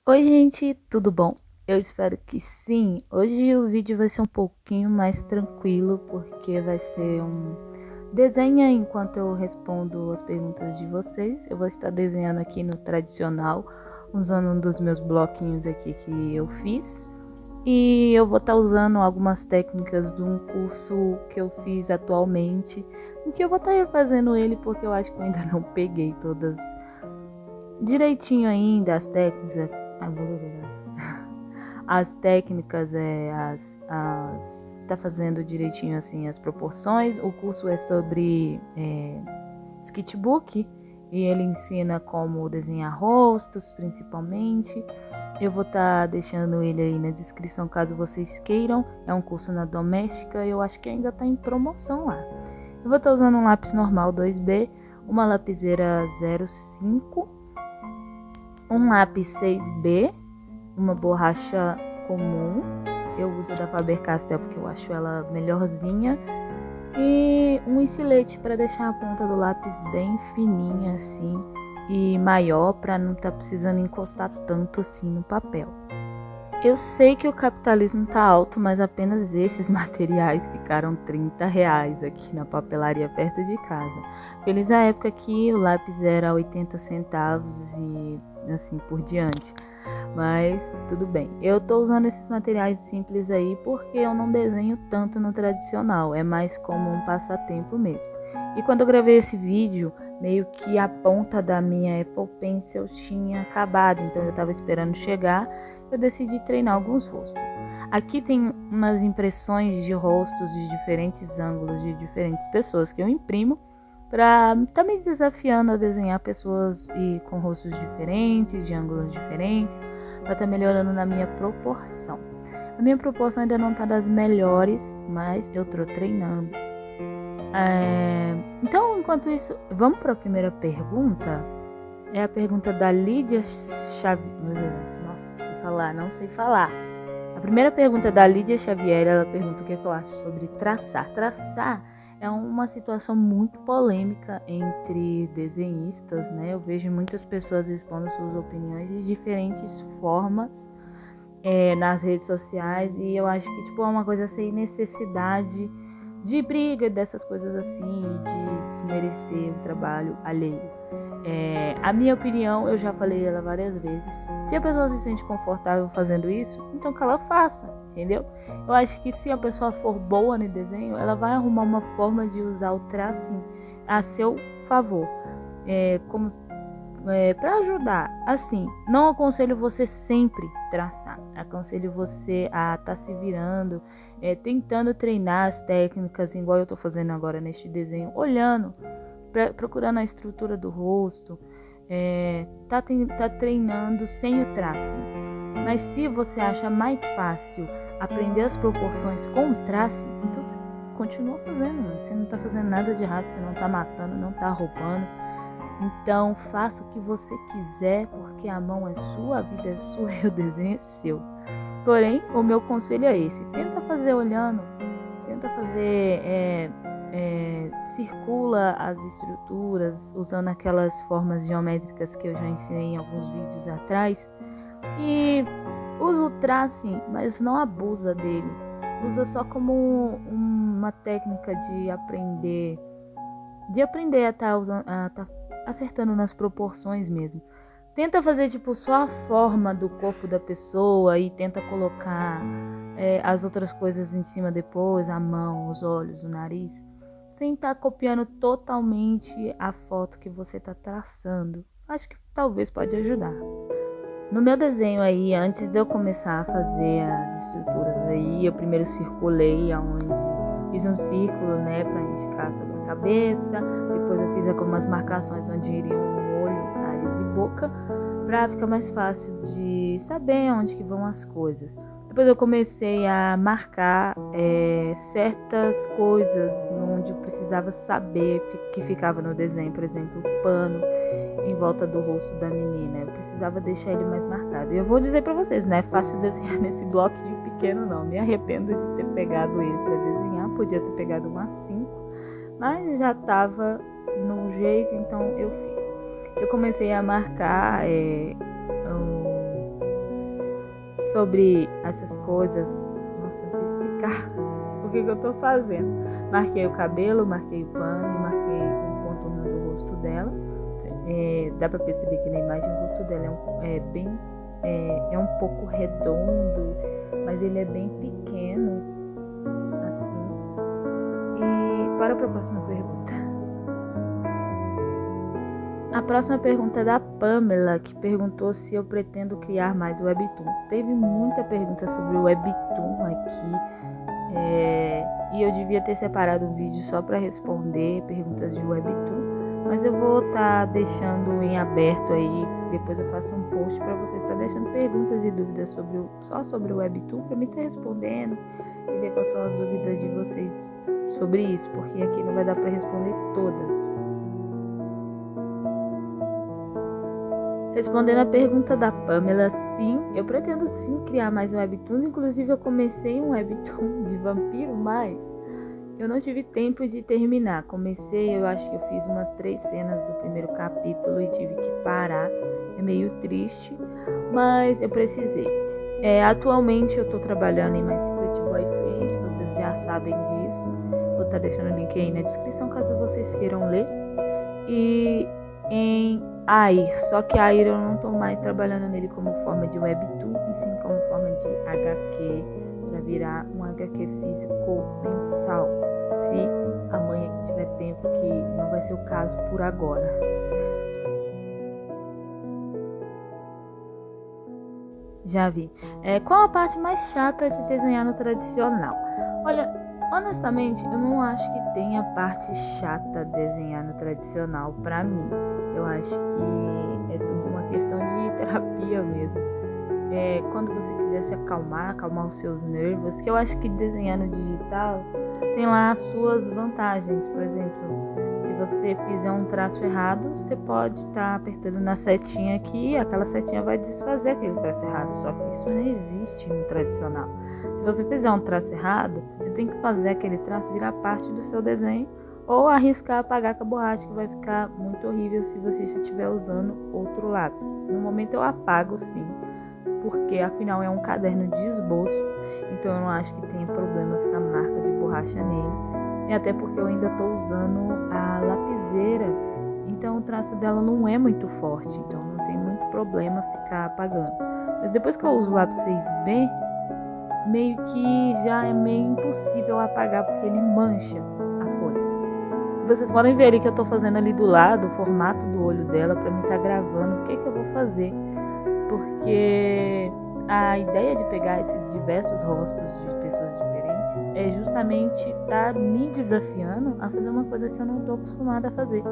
Oi, gente, tudo bom? Eu espero que sim. Hoje o vídeo vai ser um pouquinho mais tranquilo, porque vai ser um desenha enquanto eu respondo as perguntas de vocês. Eu vou estar desenhando aqui no tradicional, usando um dos meus bloquinhos aqui que eu fiz. E eu vou estar usando algumas técnicas de um curso que eu fiz atualmente, que eu vou estar refazendo ele porque eu acho que eu ainda não peguei todas direitinho ainda as técnicas. As técnicas tá fazendo direitinho assim as proporções. O curso é sobre sketchbook e ele ensina como desenhar rostos, principalmente. Eu vou estar deixando ele aí na descrição caso vocês queiram. É um curso na Doméstica, eu acho que ainda está em promoção lá. Eu vou estar usando um lápis normal 2B, uma lapiseira 05, um lápis 6B, uma borracha comum. Eu uso da Faber-Castell porque eu acho ela melhorzinha. E um estilete para deixar a ponta do lápis bem fininha assim e maior, para não estar precisando encostar tanto assim no papel. Eu sei que o capitalismo tá alto, mas apenas esses materiais ficaram R$ 30 aqui na papelaria perto de casa. Feliz a época que o lápis era 80 centavos e assim por diante. Mas tudo bem. Eu tô usando esses materiais simples aí porque eu não desenho tanto no tradicional. É mais como um passatempo mesmo. E quando eu gravei esse vídeo, meio que a ponta da minha Apple Pencil tinha acabado. Então eu tava esperando chegar. Eu decidi treinar alguns rostos. Aqui tem umas impressões de rostos de diferentes ângulos de diferentes pessoas que eu imprimo para estar me desafiando a desenhar pessoas e com rostos diferentes, de ângulos diferentes, para estar melhorando na minha proporção. A minha proporção ainda não está das melhores, mas eu estou treinando. Então, enquanto isso, vamos para a primeira pergunta. É a pergunta da Lídia Xavier. Nossa, não sei falar. A primeira pergunta da Lídia Xavier, ela pergunta o que eu acho sobre traçar. Traçar é uma situação muito polêmica entre desenhistas, né? Eu vejo muitas pessoas expondo suas opiniões de diferentes formas nas redes sociais, e eu acho que é uma coisa sem necessidade de briga, dessas coisas assim, de desmerecer o trabalho alheio. A minha opinião, eu já falei ela várias vezes. Se a pessoa se sente confortável fazendo isso, então que ela faça, entendeu? Eu acho que se a pessoa for boa no desenho, ela vai arrumar uma forma de usar o traço a seu favor, para ajudar. Assim, não aconselho você sempre traçar. Aconselho você a estar se virando, tentando treinar as técnicas, igual eu estou fazendo agora neste desenho, olhando, procurando a estrutura do rosto, tá treinando sem o traço. Mas se você acha mais fácil aprender as proporções com o traço, então você continua fazendo, mano. Você não tá fazendo nada de errado, você não tá matando, não tá roubando. Então faça o que você quiser, porque a mão é sua, a vida é sua e o desenho é seu. Porém, o meu conselho é esse: tenta fazer olhando, tenta fazer circula as estruturas usando aquelas formas geométricas que eu já ensinei em alguns vídeos atrás, e usa o traço, mas não abusa dele. Usa só como uma técnica de aprender a estar acertando nas proporções mesmo. Tenta fazer só a forma do corpo da pessoa e tenta colocar as outras coisas em cima depois, a mão, os olhos, o nariz, sem estar copiando totalmente a foto que você está traçando. Acho que talvez pode ajudar. No meu desenho aí, antes de eu começar a fazer as estruturas aí, eu primeiro circulei fiz um círculo, né, para indicar sobre a cabeça. Depois eu fiz algumas marcações onde iriam o olho, nariz e boca, para ficar mais fácil de saber onde que vão as coisas. Depois eu comecei a marcar certas coisas onde eu precisava saber que ficava no desenho. Por exemplo, o pano em volta do rosto da menina. Eu precisava deixar ele mais marcado. E eu vou dizer pra vocês, não é fácil desenhar nesse bloquinho pequeno, não. Me arrependo de ter pegado ele pra desenhar. Podia ter pegado um A5, mas já tava no jeito, então eu fiz. Eu comecei a marcar sobre essas coisas. Nossa, não sei explicar o que eu tô fazendo. Marquei o cabelo, marquei o pano e marquei o contorno do rosto dela. Dá pra perceber que na imagem o rosto dela é um pouco redondo, mas ele é bem pequeno, assim. E bora pra próxima pergunta. A próxima pergunta é da Pamela, que perguntou se eu pretendo criar mais webtoons. Teve muita pergunta sobre o webtoon aqui, e eu devia ter separado um vídeo só para responder perguntas de webtoon, mas eu vou estar deixando em aberto aí. Depois eu faço um post para vocês estar deixando perguntas e dúvidas só sobre o webtoon, para mim estar respondendo e ver quais são as dúvidas de vocês sobre isso, porque aqui não vai dar para responder todas. Respondendo a pergunta da Pamela, sim, eu pretendo sim criar mais webtoons. Inclusive eu comecei um webtoon de vampiro, mas eu não tive tempo de terminar. Eu acho que eu fiz umas 3 cenas do primeiro capítulo e tive que parar. É meio triste, mas eu precisei. Atualmente eu tô trabalhando em My Secret Boyfriend, vocês já sabem disso. Vou estar deixando o link aí na descrição caso vocês queiram ler. E em Air, só que Air eu não estou mais trabalhando nele como forma de webtoon, e sim como forma de HQ, para virar um HQ físico mensal, se a mãe aqui tiver tempo, que não vai ser o caso por agora. Já vi. Qual a parte mais chata de desenhar no tradicional? Olha, honestamente, eu não acho que tenha parte chata desenhar no tradicional pra mim. Eu acho que é tudo uma questão de terapia mesmo. Quando você quiser se acalmar os seus nervos, que eu acho que desenhar no digital tem lá as suas vantagens. Por exemplo, se você fizer um traço errado, você pode estar apertando na setinha aqui e aquela setinha vai desfazer aquele traço errado. Só que isso não existe no tradicional. Se você fizer um traço errado, você tem que fazer aquele traço virar parte do seu desenho ou arriscar apagar com a borracha, que vai ficar muito horrível se você estiver usando outro lápis. No momento eu apago sim, porque afinal é um caderno de esboço, então eu não acho que tenha problema ficar marca de borracha nele. E até porque eu ainda estou usando a lapiseira, então o traço dela não é muito forte, então não tem muito problema ficar apagando. Mas depois que eu uso o lápis 6B, meio que já é meio impossível apagar, porque ele mancha a folha. Vocês podem ver ali que eu estou fazendo ali do lado o formato do olho dela para mim estar gravando o que eu vou fazer, porque a ideia de pegar esses diversos rostos de pessoas diferentes é justamente estar me desafiando a fazer uma coisa que eu não estou acostumada a fazer.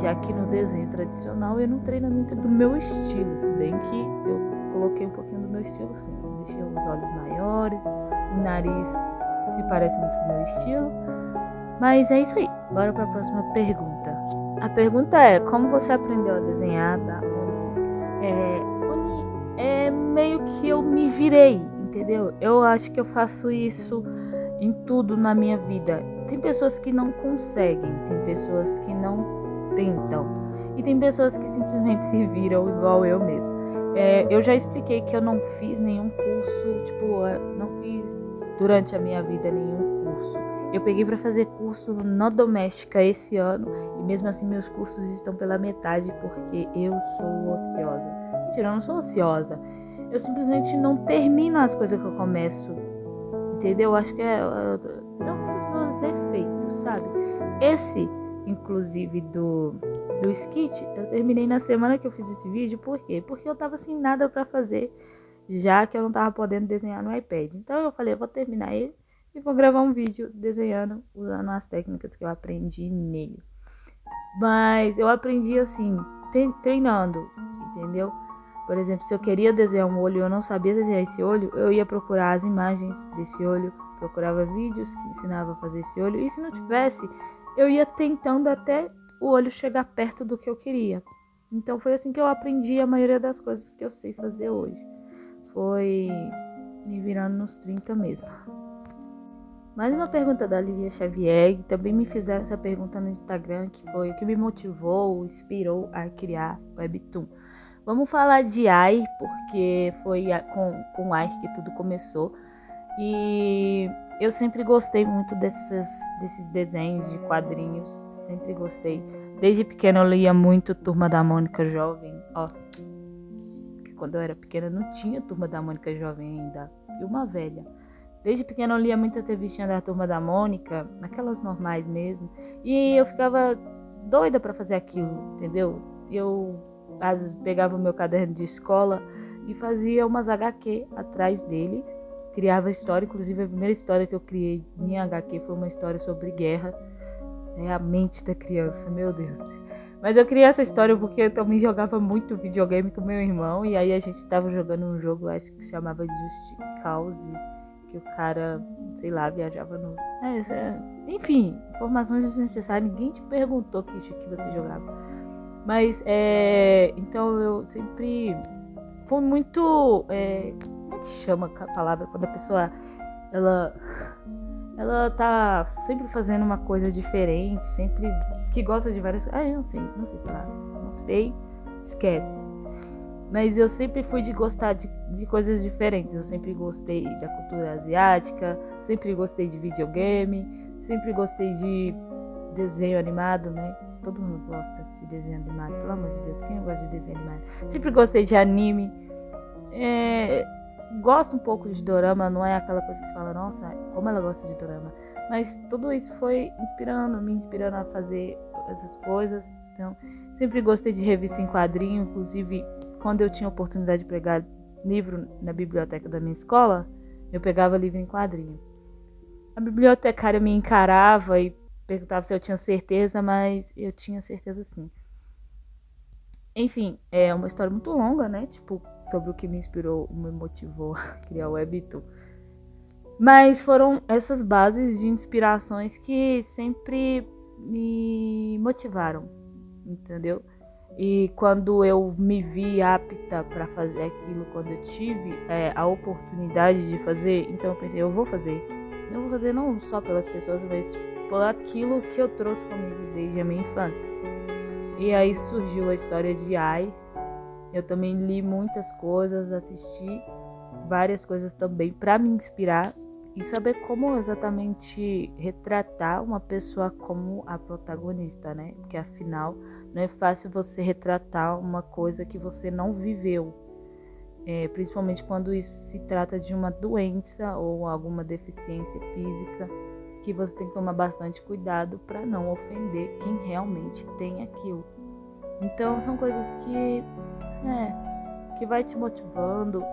Já que no desenho tradicional eu não treino muito do meu estilo, se bem que eu coloquei um pouquinho do meu estilo sim. Deixei os olhos maiores, o nariz se parece muito com o meu estilo. Mas é isso aí, bora para a próxima pergunta. A pergunta é: como você aprendeu a desenhar da Oni? É meio que eu me virei, entendeu? Eu acho que eu faço isso em tudo na minha vida. Tem pessoas que não conseguem, tem pessoas que não tentam, e tem pessoas que simplesmente se viram igual eu mesmo. Eu já expliquei que eu não fiz nenhum curso, não fiz durante a minha vida nenhum curso. Eu peguei para fazer curso na Doméstica esse ano, e mesmo assim meus cursos estão pela metade, porque eu sou ociosa. Mentira, eu não sou ociosa. Eu simplesmente não termino as coisas que eu começo, entendeu? Acho que é um dos meus defeitos, sabe? Esse, inclusive, do skit, eu terminei na semana que eu fiz esse vídeo. Por quê? Porque eu tava sem nada pra fazer, já que eu não tava podendo desenhar no iPad. Então eu falei, eu vou terminar ele e vou gravar um vídeo desenhando, usando as técnicas que eu aprendi nele. Mas eu aprendi assim, treinando, entendeu? Por exemplo, se eu queria desenhar um olho e eu não sabia desenhar esse olho, eu ia procurar as imagens desse olho, procurava vídeos que ensinavam a fazer esse olho, e se não tivesse, eu ia tentando até o olho chegar perto do que eu queria. Então foi assim que eu aprendi a maioria das coisas que eu sei fazer hoje. Foi me virando nos 30 mesmo. Mais uma pergunta da Lívia Xavier, que também me fizeram essa pergunta no Instagram, que foi o que me motivou, inspirou a criar Webtoon. Vamos falar de Ai, porque foi com Ai que tudo começou. E eu sempre gostei muito desses desenhos de quadrinhos. Sempre gostei. Desde pequena eu lia muito Turma da Mônica Jovem. Ó, que quando eu era pequena não tinha Turma da Mônica Jovem ainda. E uma velha. Desde pequena eu lia muitas revistinhas da Turma da Mônica, naquelas normais mesmo. E eu ficava doida pra fazer aquilo, entendeu? Eu pegava o meu caderno de escola e fazia umas HQ atrás deles. Criava história, inclusive a primeira história que eu criei em HQ foi uma história sobre guerra. É a mente da criança, meu Deus. Mas eu criei essa história porque eu também jogava muito videogame com meu irmão. E aí a gente tava jogando um jogo, acho que chamava Just Cause, que o cara, sei lá, viajava no... enfim, informações desnecessárias. Ninguém te perguntou que você jogava. Mas, então eu sempre... Foi muito... como é que chama a palavra? Quando a pessoa, ela tá sempre fazendo uma coisa diferente, sempre que gosta de várias... eu não sei falar. Não sei, esquece. Mas eu sempre fui de gostar de coisas diferentes. Eu sempre gostei da cultura asiática, sempre gostei de videogame, sempre gostei de desenho animado, né? Todo mundo gosta de desenho animado, pelo amor de Deus, quem não gosta de desenho animado? Sempre gostei de anime. Gosto um pouco de dorama, não é aquela coisa que se fala, nossa, como ela gosta de dorama. Mas tudo isso foi me inspirando a fazer essas coisas. Então, sempre gostei de revista em quadrinho, inclusive quando eu tinha a oportunidade de pegar livro na biblioteca da minha escola, eu pegava livro em quadrinho. A bibliotecária me encarava e perguntava se eu tinha certeza, mas eu tinha certeza sim. Enfim, é uma história muito longa, né? Tipo, sobre o que me inspirou, me motivou a criar o Webtoon. Mas foram essas bases de inspirações que sempre me motivaram, entendeu? E quando eu me vi apta para fazer aquilo, quando eu tive a oportunidade de fazer, então eu pensei, eu vou fazer. Eu vou fazer não só pelas pessoas, mas por aquilo que eu trouxe comigo desde a minha infância. E aí surgiu a história de Ai. Eu também li muitas coisas, assisti várias coisas também para me inspirar e saber como exatamente retratar uma pessoa como a protagonista, né? Porque afinal não é fácil você retratar uma coisa que você não viveu, principalmente quando isso se trata de uma doença ou alguma deficiência física, que você tem que tomar bastante cuidado para não ofender quem realmente tem aquilo. Então são coisas que vai te motivando.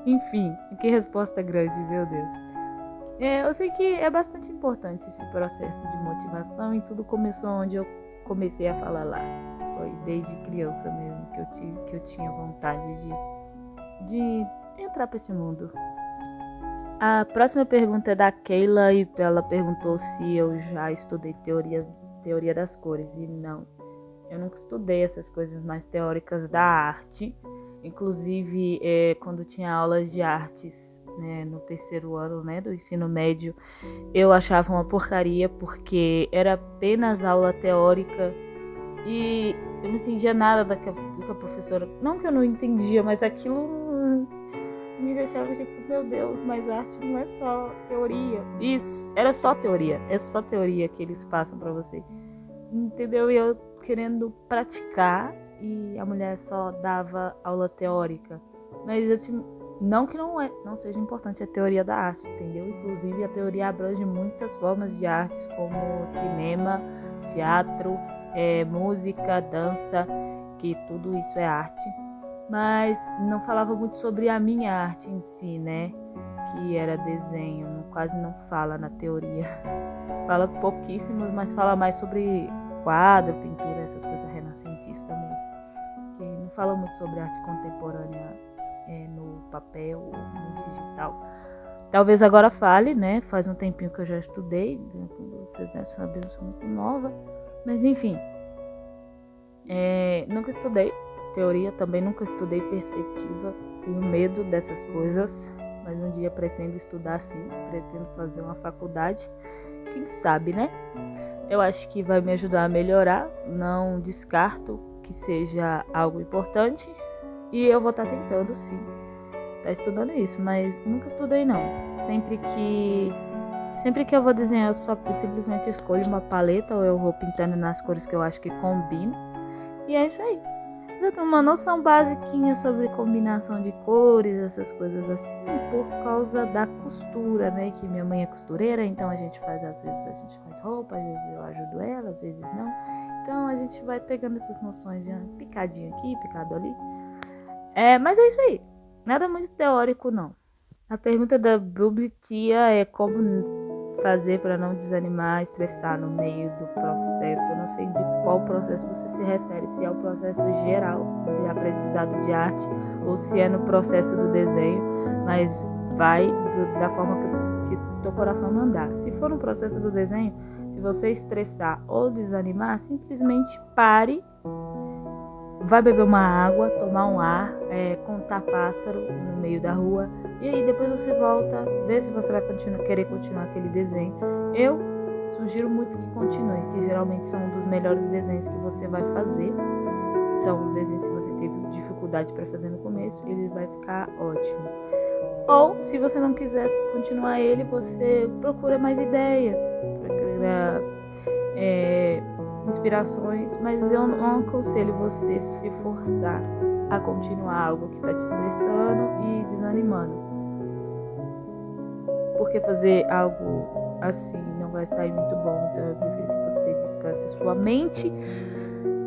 Enfim, que resposta grande, meu Deus. Eu sei que é bastante importante esse processo de motivação e tudo começou onde eu comecei a falar lá. Foi desde criança mesmo que eu tinha vontade de entrar para esse mundo. A próxima pergunta é da Keila e ela perguntou se eu já estudei teoria das cores. E não, eu nunca estudei essas coisas mais teóricas da arte. Inclusive, quando tinha aulas de artes, né, no terceiro ano, né, do ensino médio, eu achava uma porcaria porque era apenas aula teórica e eu não entendia nada do que a professora... Não que eu não entendia, mas aquilo me deixava tipo, meu Deus, mas arte não é só teoria. Isso, era só teoria. É só teoria que eles passam pra você. Entendeu? E eu querendo praticar e a mulher só dava aula teórica. Mas assim, não que não seja importante a teoria da arte, entendeu? Inclusive a teoria abrange muitas formas de artes, como cinema, teatro, música, dança, que tudo isso é arte. Mas não falava muito sobre a minha arte em si, né? Que era desenho, quase não fala na teoria. Fala pouquíssimo, mas fala mais sobre quadro, pintura, essas coisas renascentistas mesmo. Que não fala muito sobre arte contemporânea no papel ou no digital. Talvez agora fale, né? Faz um tempinho que eu já estudei, vocês devem saber, eu sou muito nova. Mas enfim, nunca estudei teoria, também nunca estudei perspectiva. Tenho medo dessas coisas, mas um dia pretendo estudar sim, pretendo fazer uma faculdade. Quem sabe, né? Eu acho que vai me ajudar a melhorar, não descarto que seja algo importante e eu vou estar tentando sim, tá estudando isso, mas nunca estudei não. Sempre que eu vou desenhar, eu só simplesmente escolho uma paleta ou eu vou pintando nas cores que eu acho que combinam. E é isso aí. Eu tenho uma noção basiquinha sobre combinação de cores, essas coisas assim, por causa da costura, né? Que minha mãe é costureira, então às vezes a gente faz roupa, às vezes eu ajudo ela, às vezes não. Então a gente vai pegando essas noções de picadinho aqui, picado ali. Mas é isso aí. Nada muito teórico, não. A pergunta da Bublitia é como fazer para não desanimar, estressar no meio do processo. Eu não sei de qual processo você se refere, se é o processo geral de aprendizado de arte ou se é no processo do desenho, mas vai da forma que teu coração mandar. Se for no processo do desenho, se você estressar ou desanimar, simplesmente pare, vai beber uma água, tomar um ar, contar pássaro no meio da rua, e aí depois você volta, vê se você vai querer continuar aquele desenho. Eu sugiro muito que continue, que geralmente são um dos melhores desenhos que você vai fazer. São os desenhos que você teve dificuldade para fazer no começo, ele vai ficar ótimo. Ou, se você não quiser continuar ele, você procura mais ideias, procura inspirações, mas eu não aconselho você se forçar a continuar algo que está te estressando e desanimando. Porque fazer algo assim não vai sair muito bom, então eu prefiro que você descanse a sua mente,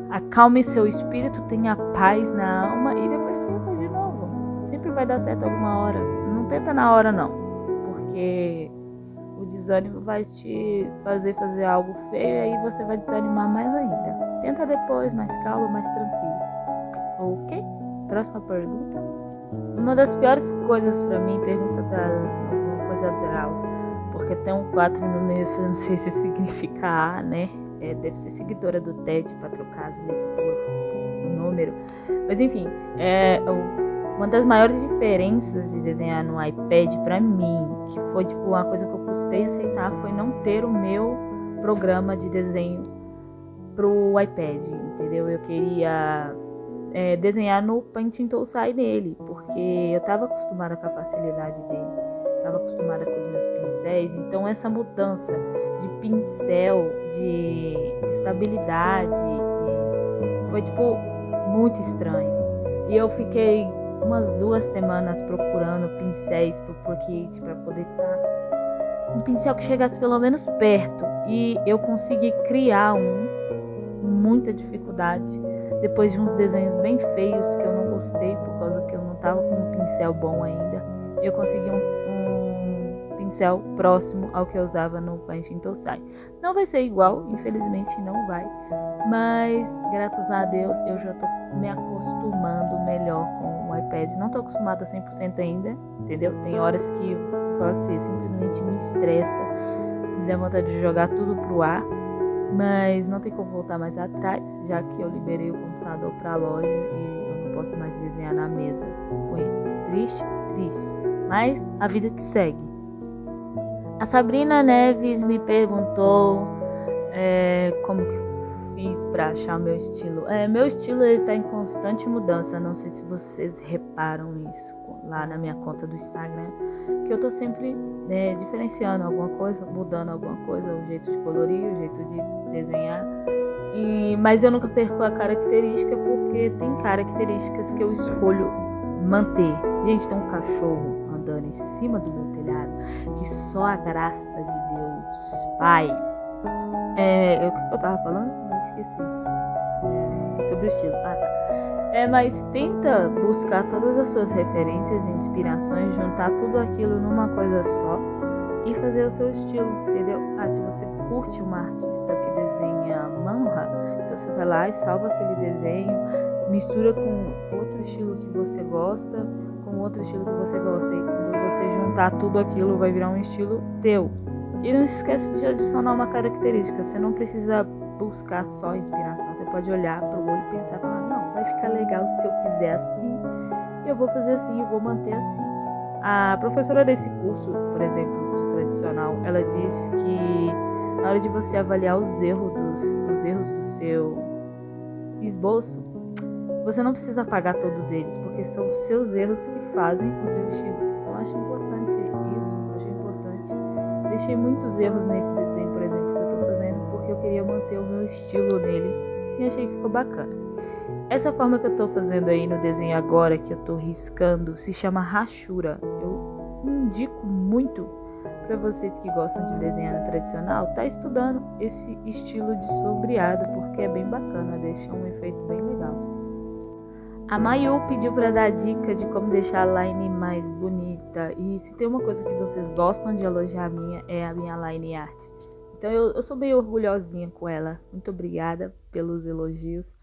acalme seu espírito, tenha paz na alma e depois tenta de novo. Sempre vai dar certo alguma hora. Não tenta na hora não, porque o desânimo vai te fazer algo feio e aí você vai desanimar mais ainda. Tenta depois, mais calma, mais tranquilo. Ok? Próxima pergunta. Uma das piores coisas pra mim, pergunta da alguma coisa Draw, porque tem um 4 no meio, eu não sei se significa A, né? Deve ser seguidora do TED pra trocar as letras por número. Mas enfim, uma das maiores diferenças de desenhar no iPad pra mim, que foi tipo uma coisa que eu custei aceitar, foi não ter o meu programa de desenho pro iPad, entendeu? Eu queria desenhar no Painting Toolsai dele, porque eu tava acostumada com a facilidade dele, tava acostumada com os meus pincéis, então essa mudança de pincel, de estabilidade, foi tipo muito estranho. E eu fiquei umas 2 semanas procurando pincéis pro Procreate para poder um pincel que chegasse pelo menos perto, e eu consegui criar muita dificuldade depois de uns desenhos bem feios que eu não gostei por causa que eu não tava com um pincel bom ainda. Eu consegui um pincel próximo ao que eu usava no Painting Toolsai. Não vai ser igual, infelizmente não vai, mas graças a Deus eu já tô me acostumando melhor com o iPad. Não tô acostumada 100% ainda, entendeu? Tem horas que eu falo assim, simplesmente me estressa, me dá vontade de jogar tudo pro ar, mas não tem como voltar mais atrás, já que eu liberei o computador pra loja e eu não posso mais desenhar na mesa com ele. Triste, triste, mas a vida que segue. A Sabrina Neves me perguntou como que fiz pra achar o meu estilo. Meu estilo ele tá em constante mudança, não sei se vocês reparam isso lá na minha conta do Instagram, que eu tô sempre diferenciando alguma coisa, mudando alguma coisa, o jeito de colorir, o jeito de desenhar, mas eu nunca perco a característica, porque tem características que eu escolho manter. Gente, tem um cachorro andando em cima do meu telhado que só a graça de Deus Pai. O que eu tava falando? Eu esqueci. Sobre o estilo. Ah, tá. Mas tenta buscar todas as suas referências e inspirações, juntar tudo aquilo numa coisa só e fazer o seu estilo, entendeu? Se você curte uma artista que desenha manhwa, então você vai lá e salva aquele desenho, mistura com outro estilo que você gosta, com outro estilo que você gosta, e quando você juntar tudo aquilo vai virar um estilo teu. E não se esquece de adicionar uma característica. Você não precisa buscar só inspiração. Você pode olhar pro olho e pensar, não, vai ficar legal se eu fizer assim, eu vou fazer assim, eu vou manter assim. A professora desse curso, por exemplo, de tradicional, ela diz que na hora de você avaliar os erros do seu esboço, você não precisa apagar todos eles, porque são os seus erros que fazem o seu estilo. Então eu acho importante isso, eu achei importante. Deixei muitos erros nesse desenho, por exemplo, que eu tô fazendo, porque eu queria manter o meu estilo nele e achei que ficou bacana. Essa forma que eu tô fazendo aí no desenho agora, que eu tô riscando, se chama rachura. Eu indico muito para vocês que gostam de desenhar no tradicional, tá estudando esse estilo de sombreado, porque é bem bacana, deixa um efeito bem legal. A Mayu pediu para dar dica de como deixar a line mais bonita, e se tem uma coisa que vocês gostam de elogiar minha, é a minha line art. Então eu sou bem orgulhosinha com ela, muito obrigada pelos elogios.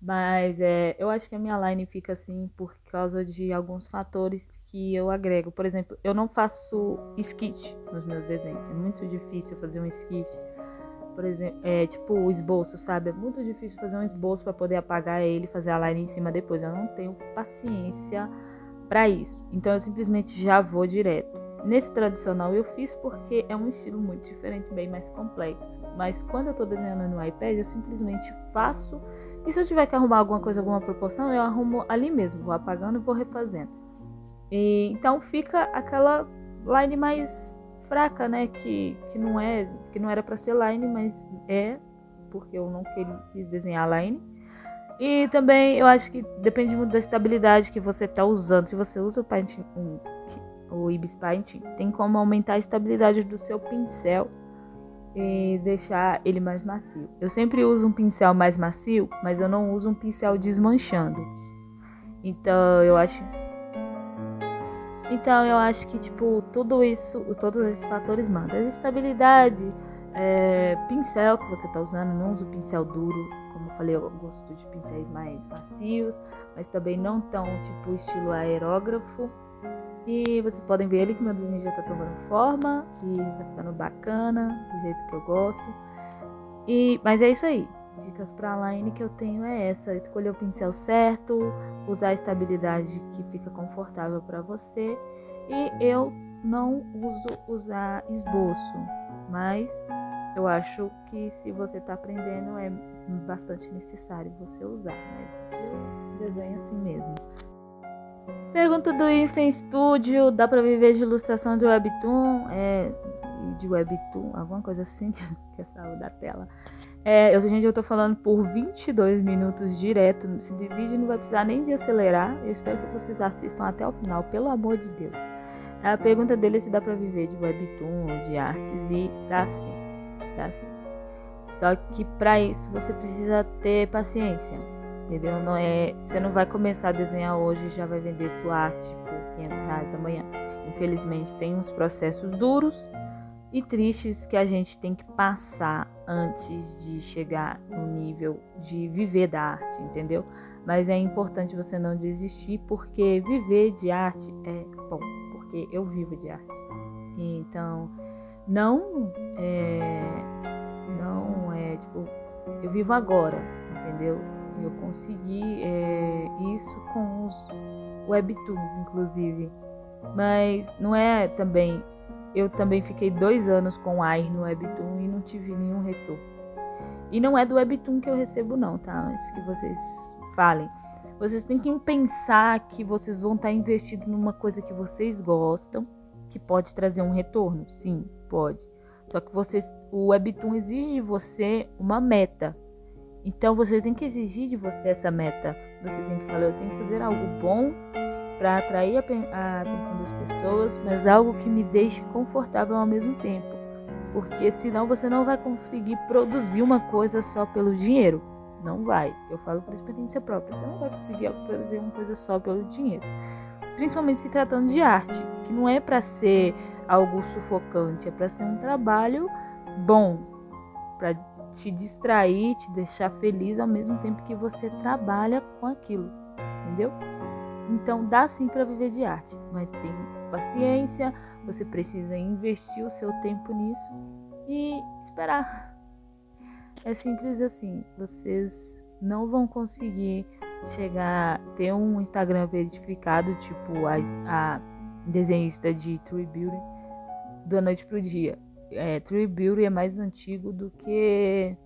Mas eu acho que a minha line fica assim por causa de alguns fatores que eu agrego. Por exemplo, eu não faço sketch nos meus desenhos. É muito difícil fazer um sketch. Por exemplo, tipo o esboço, sabe? É muito difícil fazer um esboço para poder apagar ele e fazer a line em cima depois. Eu não tenho paciência para isso. Então eu simplesmente já vou direto. Nesse tradicional eu fiz porque é um estilo muito diferente, bem mais complexo. Mas quando eu tô desenhando no iPad, eu simplesmente faço. E se eu tiver que arrumar alguma coisa, alguma proporção, eu arrumo ali mesmo, vou apagando e vou refazendo. E, então fica aquela line mais fraca, né? Que não era para ser line, mas é porque eu não quis desenhar a line. E também eu acho que depende muito da estabilidade que você tá usando. Se você usa o Paint, o Ibis Paint, tem como aumentar a estabilidade do seu pincel e deixar ele mais macio. Eu sempre uso um pincel mais macio, mas eu não uso um pincel desmanchando. Então eu acho que tipo tudo isso, todos esses fatores mandam. A estabilidade, pincel que você tá usando, não uso pincel duro, como eu falei, eu gosto de pincéis mais macios, mas também não tão tipo estilo aerógrafo. E vocês podem ver ali que meu desenho já tá tomando forma e tá ficando bacana, do jeito que eu gosto. Mas é isso aí. Dicas pra line que eu tenho é essa: escolher o pincel certo, usar a estabilidade que fica confortável para você. E eu não usar esboço, mas eu acho que se você tá aprendendo é bastante necessário você usar. Mas eu desenho assim mesmo. Pergunta do Insta Studio: dá pra viver de ilustração de Webtoon? De Webtoon, alguma coisa assim, que é saiu da tela. Gente, eu tô falando por 22 minutos direto. Se divide, não vai precisar nem de acelerar. Eu espero que vocês assistam até o final, pelo amor de Deus. A pergunta dele é se dá pra viver de Webtoon ou de artes, e dá sim. Dá sim. Só que pra isso você precisa ter paciência. Entendeu? Você não vai começar a desenhar hoje e já vai vender tua arte por R$500 amanhã. Infelizmente, tem uns processos duros e tristes que a gente tem que passar antes de chegar no nível de viver da arte, entendeu? Mas é importante você não desistir, porque viver de arte é bom, porque eu vivo de arte. Então, não é tipo, eu vivo agora, entendeu? Eu consegui isso com os Webtoons, inclusive. Mas não é também... Eu também fiquei 2 anos com AI no Webtoon e não tive nenhum retorno. E não é do Webtoon que eu recebo não, tá? Antes que vocês falem. Vocês têm que pensar que vocês vão estar investindo numa coisa que vocês gostam, que pode trazer um retorno. Sim, pode. Só que o Webtoon exige de você uma meta. Então você tem que exigir de você essa meta. Você tem que falar: eu tenho que fazer algo bom para atrair a atenção das pessoas, mas algo que me deixe confortável ao mesmo tempo. Porque senão você não vai conseguir produzir uma coisa só pelo dinheiro. Não vai. Eu falo por experiência própria. Você não vai conseguir produzir uma coisa só pelo dinheiro. Principalmente se tratando de arte, que não é para ser algo sufocante, é para ser um trabalho bom, para te distrair, te deixar feliz ao mesmo tempo que você trabalha com aquilo, entendeu? Então dá sim para viver de arte, mas tem paciência, você precisa investir o seu tempo nisso e esperar. É simples assim. Vocês não vão conseguir ter um Instagram verificado, tipo a desenhista de True Beauty, da noite pro dia. True Beauty é mais antigo do que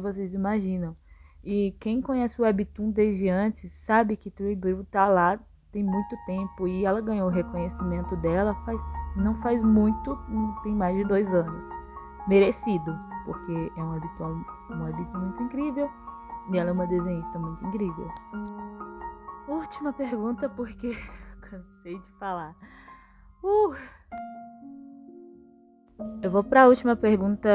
vocês imaginam. E quem conhece o Webtoon desde antes sabe que Tribute tá lá tem muito tempo e ela ganhou o reconhecimento dela não faz muito, tem mais de 2 anos. Merecido, porque é um Webtoon muito incrível e ela é uma desenhista muito incrível. Última pergunta, porque cansei de falar. Eu vou para a última pergunta.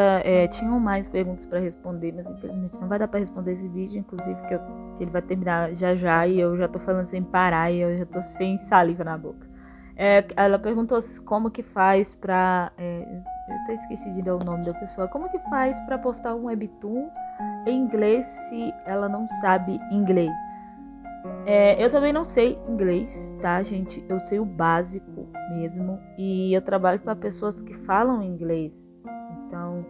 Tinham mais perguntas para responder, mas infelizmente não vai dar para responder esse vídeo, inclusive que ele vai terminar já e eu já tô falando sem parar e eu já tô sem saliva na boca. Ela perguntou como que faz pra... eu até esqueci de dar o nome da pessoa. Como que faz para postar um Webtoon em inglês se ela não sabe inglês? Eu também não sei inglês, tá, gente? Eu sei o básico mesmo. E eu trabalho para pessoas que falam inglês. Então,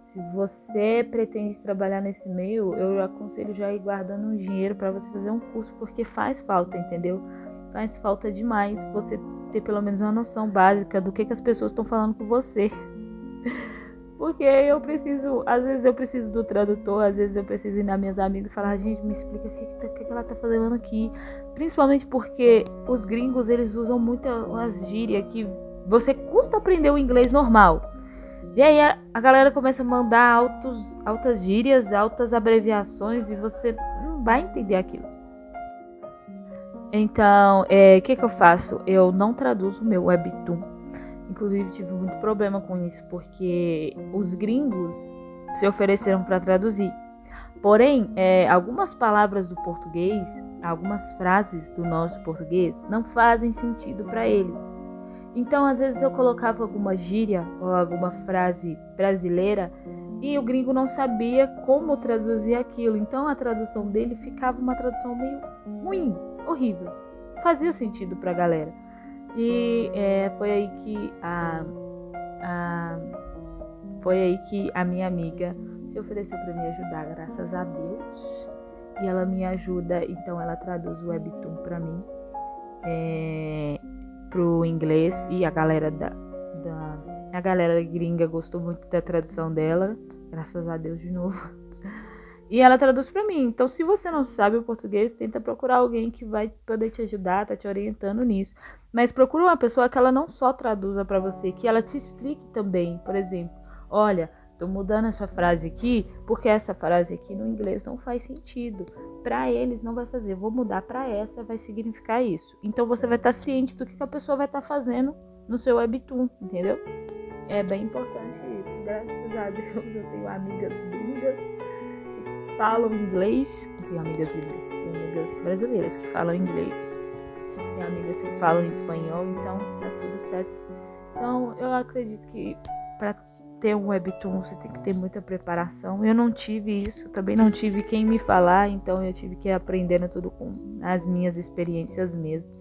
se você pretende trabalhar nesse meio, eu aconselho já ir guardando um dinheiro para você fazer um curso, porque faz falta, entendeu? Faz falta demais você ter pelo menos uma noção básica do que as pessoas estão falando com você. Porque às vezes eu preciso do tradutor, às vezes eu preciso ir nas minhas amigas e falar, gente, me explica o que ela tá fazendo aqui. Principalmente porque os gringos, eles usam muito umas gírias que você custa aprender o inglês normal. E aí a galera começa a mandar altas gírias, altas abreviações e você não vai entender aquilo. Então, o que eu faço? Eu não traduzo o meu Webtoon. Inclusive tive muito problema com isso, porque os gringos se ofereceram para traduzir. Porém, algumas palavras do português, algumas frases do nosso português não fazem sentido para eles. Então, às vezes eu colocava alguma gíria ou alguma frase brasileira e o gringo não sabia como traduzir aquilo. Então, a tradução dele ficava uma tradução meio ruim, horrível. Não fazia sentido para a galera. E foi aí que a minha amiga se ofereceu para me ajudar, graças a Deus. E ela me ajuda, então ela traduz o Webtoon para mim pro inglês. E a galera a galera gringa gostou muito da tradução dela, graças a Deus de novo. E ela traduz para mim. Então, se você não sabe o português, tenta procurar alguém que vai poder te ajudar, tá te orientando nisso. Mas procura uma pessoa que ela não só traduza para você, que ela te explique também. Por exemplo, olha, tô mudando essa frase aqui, porque essa frase aqui no inglês não faz sentido. Para eles não vai fazer. Vou mudar para essa, vai significar isso. Então, você vai estar ciente do que a pessoa vai estar fazendo no seu Webtoon, entendeu? É bem importante isso. Graças a Deus, eu tenho amigas gringas falam inglês, tenho amigas brasileiras que falam inglês, tenho amigas que falam espanhol, então tá tudo certo. Então eu acredito que para ter um Webtoon você tem que ter muita preparação. Eu não tive isso, também não tive quem me falar, então eu tive que ir aprendendo tudo com as minhas experiências mesmo.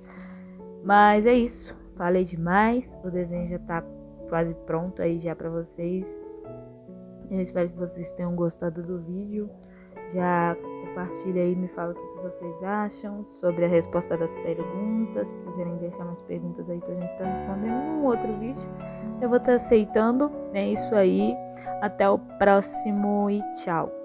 Mas é isso, falei demais, o desenho já tá quase pronto aí já para vocês. Eu espero que vocês tenham gostado do vídeo. Já compartilha aí, me fala o que vocês acham sobre a resposta das perguntas. Se quiserem deixar mais perguntas aí pra gente estar respondendo num outro vídeo, eu vou estar aceitando. É isso aí. Até o próximo e tchau.